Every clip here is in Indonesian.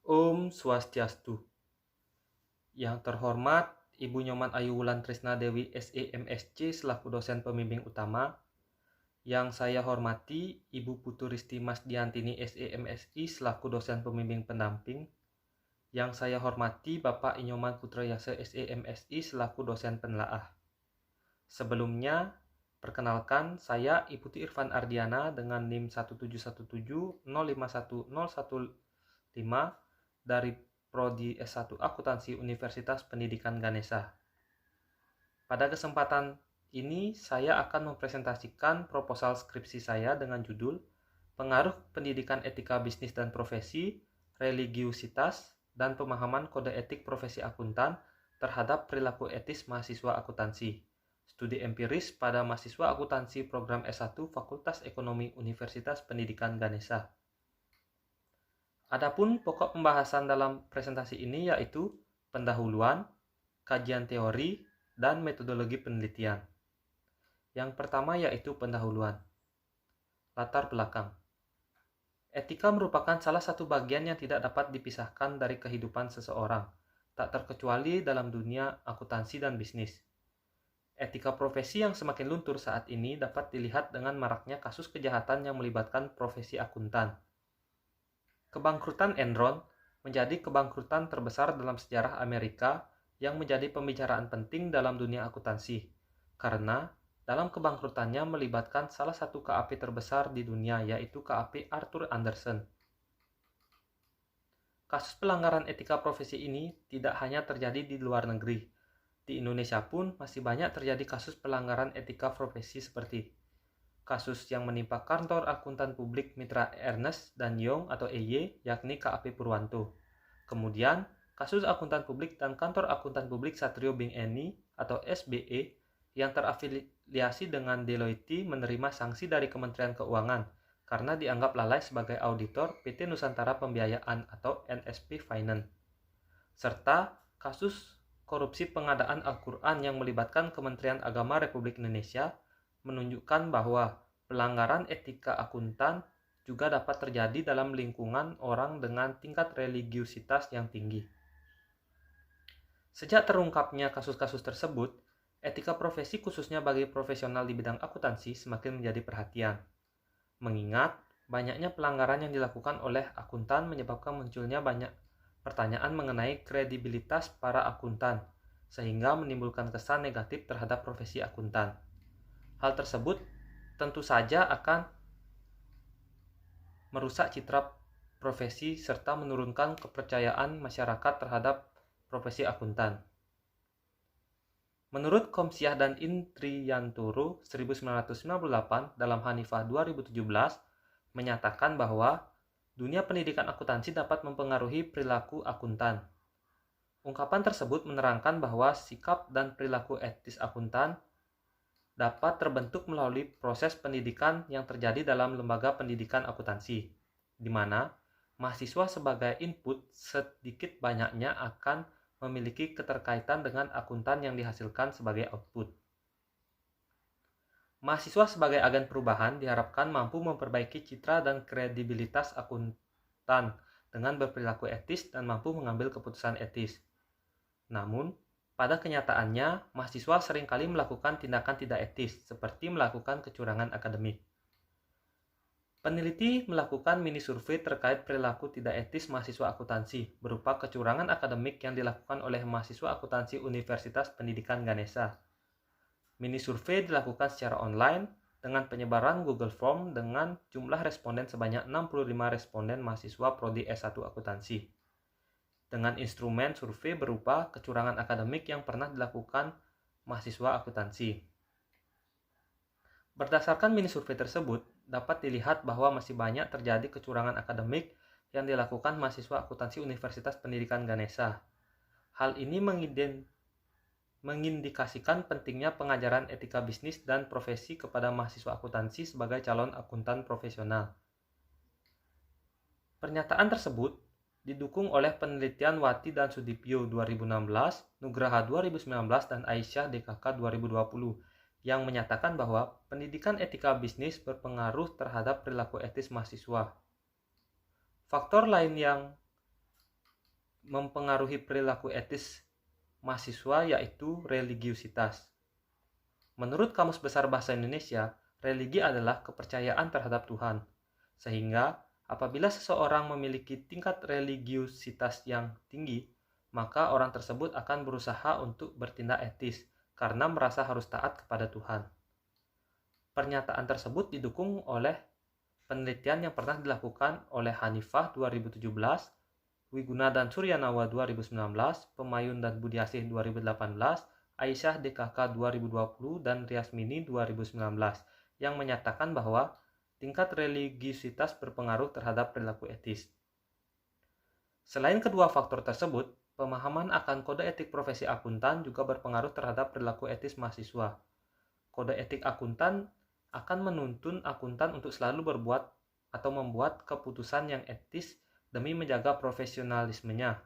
Om Swastiastu. Yang terhormat Ibu Nyoman Ayu Wulan Trisna Dewi SEMSC selaku dosen pembimbing utama. Yang saya hormati Ibu Puturisti Masdiantini SEMSI selaku dosen pembimbing pendamping. Yang saya hormati Bapak Inyoman Putrayase SEMSI selaku dosen penelaah. Sebelumnya, perkenalkan saya Iputi Irfan Ardiana dengan NIM 17170510115 dari Prodi S1 Akuntansi Universitas Pendidikan Ganesha. Pada kesempatan ini saya akan mempresentasikan proposal skripsi saya dengan judul Pengaruh Pendidikan Etika Bisnis dan Profesi, Religiusitas, dan Pemahaman Kode Etik Profesi Akuntan terhadap Perilaku Etis Mahasiswa Akuntansi. Studi empiris pada mahasiswa akuntansi program S1 Fakultas Ekonomi Universitas Pendidikan Ganesha. Adapun pokok pembahasan dalam presentasi ini yaitu pendahuluan, kajian teori, dan metodologi penelitian. Yang pertama yaitu pendahuluan. Latar belakang. Etika merupakan salah satu bagian yang tidak dapat dipisahkan dari kehidupan seseorang, tak terkecuali dalam dunia akuntansi dan bisnis. Etika profesi yang semakin luntur saat ini dapat dilihat dengan maraknya kasus kejahatan yang melibatkan profesi akuntan. Kebangkrutan Enron menjadi kebangkrutan terbesar dalam sejarah Amerika yang menjadi pembicaraan penting dalam dunia akuntansi, karena dalam kebangkrutannya melibatkan salah satu KAP terbesar di dunia yaitu KAP Arthur Andersen. Kasus pelanggaran etika profesi ini tidak hanya terjadi di luar negeri. Di Indonesia pun masih banyak terjadi kasus pelanggaran etika profesi seperti kasus yang menimpa kantor akuntan publik Mitra Ernest dan Young atau EY, yakni KAP Purwanto. Kemudian, kasus akuntan publik dan kantor akuntan publik Satrio Bing Eni atau SBE yang terafiliasi dengan Deloitte menerima sanksi dari Kementerian Keuangan karena dianggap lalai sebagai auditor PT Nusantara Pembiayaan atau NSP Finance. Serta kasus korupsi pengadaan Al-Quran yang melibatkan Kementerian Agama Republik Indonesia menunjukkan bahwa pelanggaran etika akuntan juga dapat terjadi dalam lingkungan orang dengan tingkat religiusitas yang tinggi. Sejak terungkapnya kasus-kasus tersebut, etika profesi khususnya bagi profesional di bidang akuntansi semakin menjadi perhatian. Mengingat banyaknya pelanggaran yang dilakukan oleh akuntan menyebabkan munculnya banyak pertanyaan mengenai kredibilitas para akuntan, sehingga menimbulkan kesan negatif terhadap profesi akuntan. Hal tersebut tentu saja akan merusak citra profesi serta menurunkan kepercayaan masyarakat terhadap profesi akuntan. Menurut Komsyah dan Intriantoro 1998 dalam Hanifah 2017 menyatakan bahwa dunia pendidikan akuntansi dapat mempengaruhi perilaku akuntan. Ungkapan tersebut menerangkan bahwa sikap dan perilaku etis akuntan dapat terbentuk melalui proses pendidikan yang terjadi dalam lembaga pendidikan akuntansi, di mana mahasiswa sebagai input sedikit banyaknya akan memiliki keterkaitan dengan akuntan yang dihasilkan sebagai output. Mahasiswa sebagai agen perubahan diharapkan mampu memperbaiki citra dan kredibilitas akuntan dengan berperilaku etis dan mampu mengambil keputusan etis. Namun, pada kenyataannya, mahasiswa seringkali melakukan tindakan tidak etis, seperti melakukan kecurangan akademik. Peneliti melakukan mini survei terkait perilaku tidak etis mahasiswa akuntansi, berupa kecurangan akademik yang dilakukan oleh mahasiswa akuntansi Universitas Pendidikan Ganesha. Mini survei dilakukan secara online dengan penyebaran Google Form dengan jumlah responden sebanyak 65 responden mahasiswa Prodi S1 Akuntansi. Dengan instrumen survei berupa kecurangan akademik yang pernah dilakukan mahasiswa akuntansi. Berdasarkan mini survei tersebut, dapat dilihat bahwa masih banyak terjadi kecurangan akademik yang dilakukan mahasiswa akuntansi Universitas Pendidikan Ganesha. Hal ini mengindikasikan pentingnya pengajaran etika bisnis dan profesi kepada mahasiswa akuntansi sebagai calon akuntan profesional. Pernyataan tersebut didukung oleh penelitian Wati dan Sudipyo 2016, Nugraha 2019, dan Aisyah DKK 2020 yang menyatakan bahwa pendidikan etika bisnis berpengaruh terhadap perilaku etis mahasiswa. Faktor lain yang mempengaruhi perilaku etis mahasiswa yaitu religiusitas. Menurut Kamus Besar Bahasa Indonesia, religi adalah kepercayaan terhadap Tuhan. Sehingga apabila seseorang memiliki tingkat religiusitas yang tinggi, maka orang tersebut akan berusaha untuk bertindak etis karena merasa harus taat kepada Tuhan. Pernyataan tersebut didukung oleh penelitian yang pernah dilakukan oleh Hanifah 2017, Wiguna dan Suryanawa 2019, Pemayun dan Budiasih 2018, Aisyah DKK 2020, dan Riasmini 2019 yang menyatakan bahwa tingkat religiusitas berpengaruh terhadap perilaku etis. Selain kedua faktor tersebut, pemahaman akan kode etik profesi akuntan juga berpengaruh terhadap perilaku etis mahasiswa. Kode etik akuntan akan menuntun akuntan untuk selalu berbuat atau membuat keputusan yang etis demi menjaga profesionalismenya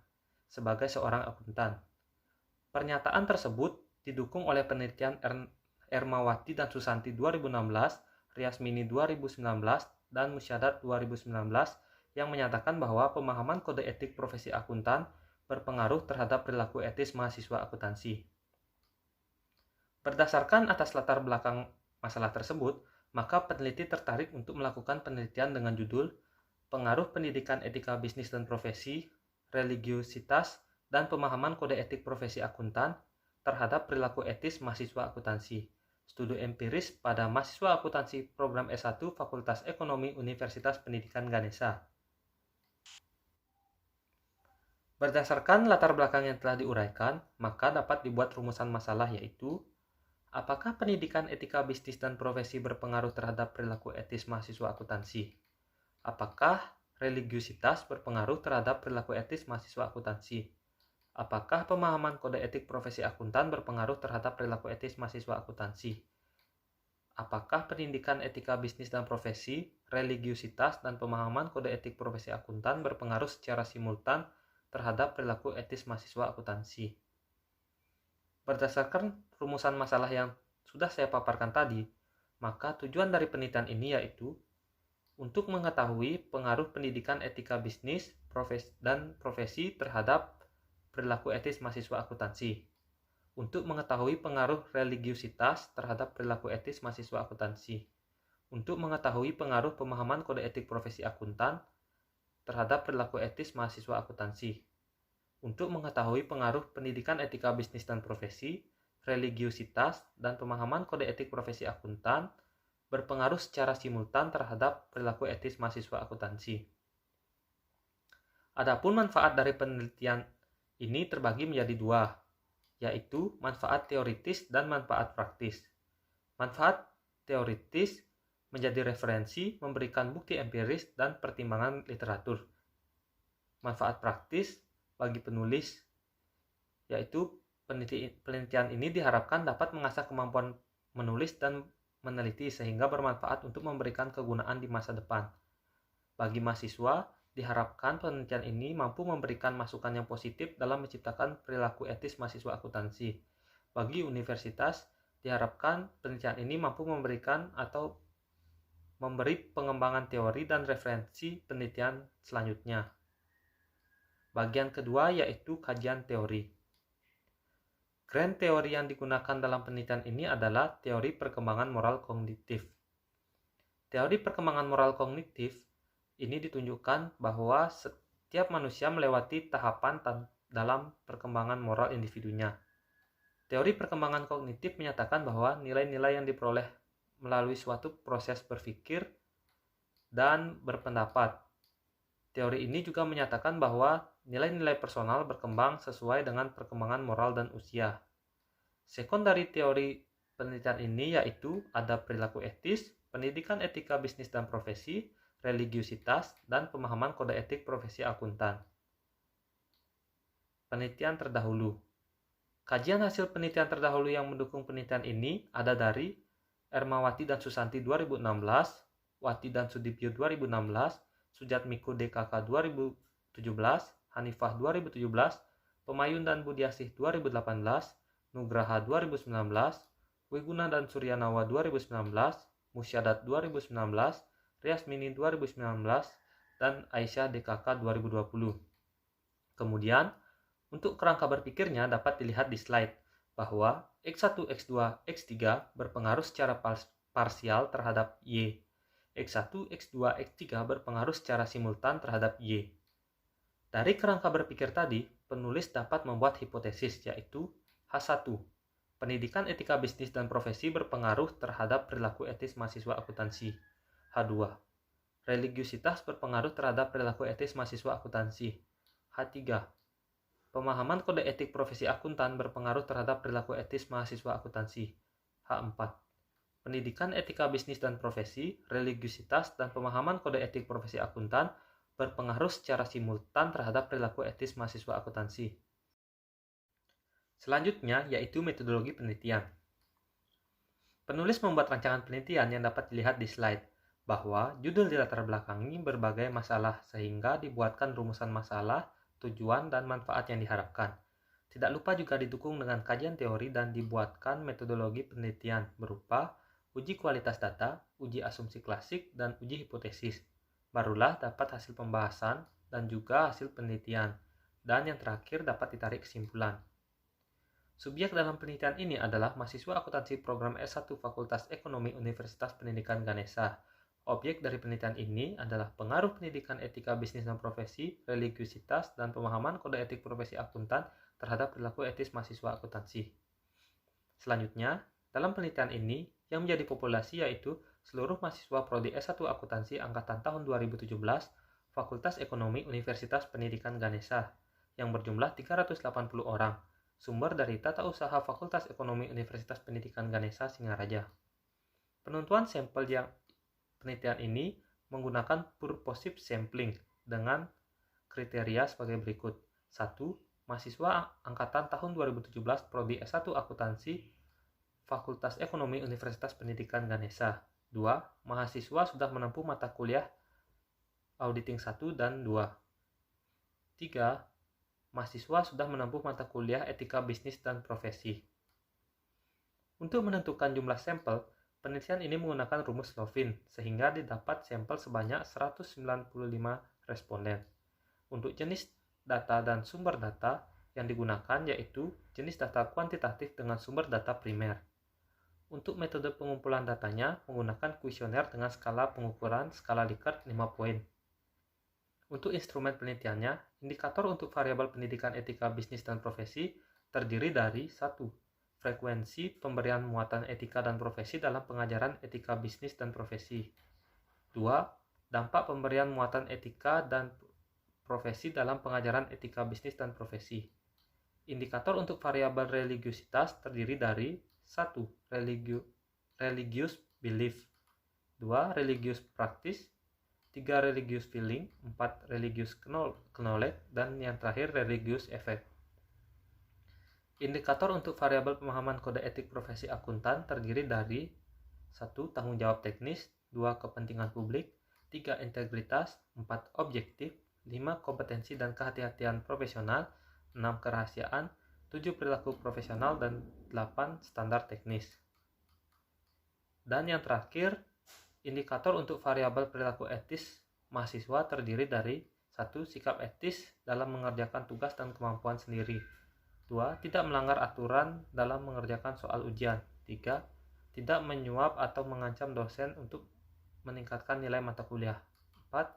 sebagai seorang akuntan. Pernyataan tersebut didukung oleh penelitian Ermawati dan Susanti 2016, Riasmini 2019, dan Musyadat 2019 yang menyatakan bahwa pemahaman kode etik profesi akuntan berpengaruh terhadap perilaku etis mahasiswa akuntansi. Berdasarkan atas latar belakang masalah tersebut, maka peneliti tertarik untuk melakukan penelitian dengan judul Pengaruh Pendidikan Etika Bisnis dan Profesi, Religiusitas, dan Pemahaman Kode Etik Profesi Akuntan terhadap Perilaku Etis Mahasiswa Akuntansi. Studi empiris pada mahasiswa akuntansi program S1 Fakultas Ekonomi Universitas Pendidikan Ganesha. Berdasarkan latar belakang yang telah diuraikan, maka dapat dibuat rumusan masalah yaitu apakah pendidikan etika bisnis dan profesi berpengaruh terhadap perilaku etis mahasiswa akuntansi? Apakah religiusitas berpengaruh terhadap perilaku etis mahasiswa akuntansi? Apakah pemahaman kode etik profesi akuntan berpengaruh terhadap perilaku etis mahasiswa akuntansi? Apakah pendidikan etika bisnis dan profesi, religiusitas, dan pemahaman kode etik profesi akuntan berpengaruh secara simultan terhadap perilaku etis mahasiswa akuntansi? Berdasarkan rumusan masalah yang sudah saya paparkan tadi, maka tujuan dari penelitian ini yaitu untuk mengetahui pengaruh pendidikan etika bisnis dan profesi terhadap perilaku etis mahasiswa akuntansi, untuk mengetahui pengaruh religiusitas terhadap perilaku etis mahasiswa akuntansi, untuk mengetahui pengaruh pemahaman kode etik profesi akuntan terhadap perilaku etis mahasiswa akuntansi, untuk mengetahui pengaruh pendidikan etika bisnis dan profesi, religiusitas, dan pemahaman kode etik profesi akuntan berpengaruh secara simultan terhadap perilaku etis mahasiswa akuntansi. Adapun manfaat dari penelitian ini terbagi menjadi dua, yaitu manfaat teoritis dan manfaat praktis. Manfaat teoritis menjadi referensi, memberikan bukti empiris dan pertimbangan literatur. Manfaat praktis bagi penulis, yaitu penelitian ini diharapkan dapat mengasah kemampuan menulis dan meneliti sehingga bermanfaat untuk memberikan kegunaan di masa depan. Bagi mahasiswa, diharapkan penelitian ini mampu memberikan masukan yang positif dalam menciptakan perilaku etis mahasiswa akuntansi. Bagi universitas, diharapkan penelitian ini mampu memberikan atau memberi pengembangan teori dan referensi penelitian selanjutnya. Bagian kedua yaitu kajian teori. Grand teori yang digunakan dalam penelitian ini adalah teori perkembangan moral kognitif. Teori perkembangan moral kognitif ini ditunjukkan bahwa setiap manusia melewati tahapan dalam perkembangan moral individunya. Teori perkembangan kognitif menyatakan bahwa nilai-nilai yang diperoleh melalui suatu proses berpikir dan berpendapat. Teori ini juga menyatakan bahwa nilai-nilai personal berkembang sesuai dengan perkembangan moral dan usia. Sekon dari teori penelitian ini yaitu ada perilaku etis, pendidikan etika bisnis dan profesi, religiusitas, dan pemahaman kode etik profesi akuntan. Penelitian terdahulu. Kajian hasil penelitian terdahulu yang mendukung penelitian ini ada dari Ermawati dan Susanti 2016, Wati dan Sudipyo 2016, Sujatmiko DKK 2017, Hanifah 2017, Pemayun dan Budiasih 2018, Nugraha 2019, Wiguna dan Suryanawa 2019, Musyadat 2019, Riasmini 2019, dan Aisyah DKK 2020. Kemudian, untuk kerangka berpikirnya dapat dilihat di slide bahwa X1, X2, X3 berpengaruh secara parsial terhadap Y. X1, X2, X3 berpengaruh secara simultan terhadap Y. Dari kerangka berpikir tadi, penulis dapat membuat hipotesis yaitu H1. Pendidikan etika bisnis dan profesi berpengaruh terhadap perilaku etis mahasiswa akuntansi. H2. Religiusitas berpengaruh terhadap perilaku etis mahasiswa akuntansi. H3. Pemahaman kode etik profesi akuntan berpengaruh terhadap perilaku etis mahasiswa akuntansi. H4. Pendidikan etika bisnis dan profesi, religiusitas, dan pemahaman kode etik profesi akuntan berpengaruh secara simultan terhadap perilaku etis mahasiswa akuntansi. Selanjutnya yaitu metodologi penelitian. Penulis membuat rancangan penelitian yang dapat dilihat di slide, bahwa judul dilatar belakangi berbagai masalah sehingga dibuatkan rumusan masalah, tujuan, dan manfaat yang diharapkan. Tidak lupa juga didukung dengan kajian teori dan dibuatkan metodologi penelitian berupa uji kualitas data, uji asumsi klasik, dan uji hipotesis. Barulah dapat hasil pembahasan dan juga hasil penelitian. Dan yang terakhir dapat ditarik kesimpulan. Subjek dalam penelitian ini adalah mahasiswa akuntansi program S1 Fakultas Ekonomi Universitas Pendidikan Ganesha. Objek dari penelitian ini adalah pengaruh pendidikan etika bisnis dan profesi, religiusitas, dan pemahaman kode etik profesi akuntan terhadap perilaku etis mahasiswa akuntansi. Selanjutnya, dalam penelitian ini, yang menjadi populasi yaitu seluruh mahasiswa Prodi S1 Akuntansi angkatan tahun 2017 Fakultas Ekonomi Universitas Pendidikan Ganesha yang berjumlah 380 orang. Sumber dari Tata Usaha Fakultas Ekonomi Universitas Pendidikan Ganesha Singaraja. Penentuan sampel yang penelitian ini menggunakan purposive sampling dengan kriteria sebagai berikut. 1. Mahasiswa angkatan tahun 2017 Prodi S1 Akuntansi Fakultas Ekonomi Universitas Pendidikan Ganesha. 2. Mahasiswa sudah menempuh mata kuliah Auditing 1 dan 2. 3. Mahasiswa sudah menempuh mata kuliah Etika Bisnis dan Profesi. Untuk menentukan jumlah sampel, penelitian ini menggunakan rumus Lovin, sehingga didapat sampel sebanyak 195 responden. Untuk jenis data dan sumber data yang digunakan yaitu jenis data kuantitatif dengan sumber data primer. Untuk metode pengumpulan datanya menggunakan kuesioner dengan skala pengukuran skala Likert 5 poin. Untuk instrumen penelitiannya, indikator untuk variabel pendidikan etika bisnis dan profesi terdiri dari 1. Frekuensi pemberian muatan etika dan profesi dalam pengajaran etika bisnis dan profesi. 2. Dampak pemberian muatan etika dan profesi dalam pengajaran etika bisnis dan profesi. Indikator untuk variabel religiusitas terdiri dari 1. Religious belief, 2. Religious practice, 3. Religious feeling, 4. Religious knowledge, dan yang terakhir religious effect. Indikator untuk variabel pemahaman kode etik profesi akuntan terdiri dari 1. Tanggung jawab teknis, 2. Kepentingan publik, 3. Integritas, 4. Objektif, 5. Kompetensi dan kehati-hatian profesional, 6. Kerahasiaan, 7. Perilaku profesional, dan 8. Standar teknis. Dan yang terakhir, indikator untuk variabel perilaku etis mahasiswa terdiri dari 1. Sikap etis dalam mengerjakan tugas dan kemampuan sendiri, 2. Tidak melanggar aturan dalam mengerjakan soal ujian, 3. Tidak menyuap atau mengancam dosen untuk meningkatkan nilai mata kuliah, 4.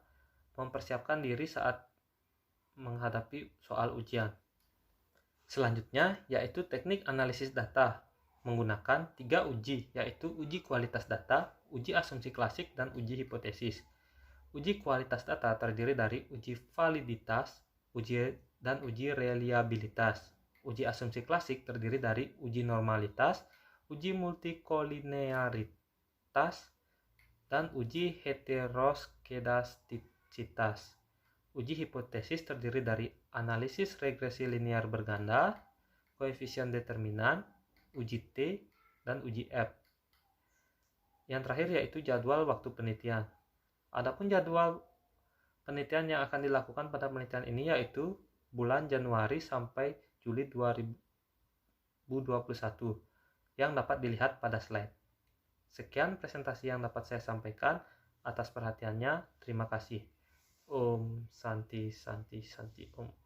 Mempersiapkan diri saat menghadapi soal ujian. Selanjutnya yaitu teknik analisis data menggunakan 3 uji, yaitu uji kualitas data, uji asumsi klasik, dan uji hipotesis. Uji kualitas data terdiri dari uji validitas, dan uji reliabilitas. Uji asumsi klasik terdiri dari uji normalitas, uji multikolinearitas, dan uji heteroskedasticitas. Uji hipotesis terdiri dari analisis regresi linear berganda, koefisien determinan, uji T, dan uji F. Yang terakhir yaitu jadwal waktu penelitian. Adapun jadwal penelitian yang akan dilakukan pada penelitian ini yaitu bulan Januari sampai Juli 2021 yang dapat dilihat pada slide. Sekian presentasi yang dapat saya sampaikan. Atas perhatiannya, terima kasih. Om Santi Santi Santi Om.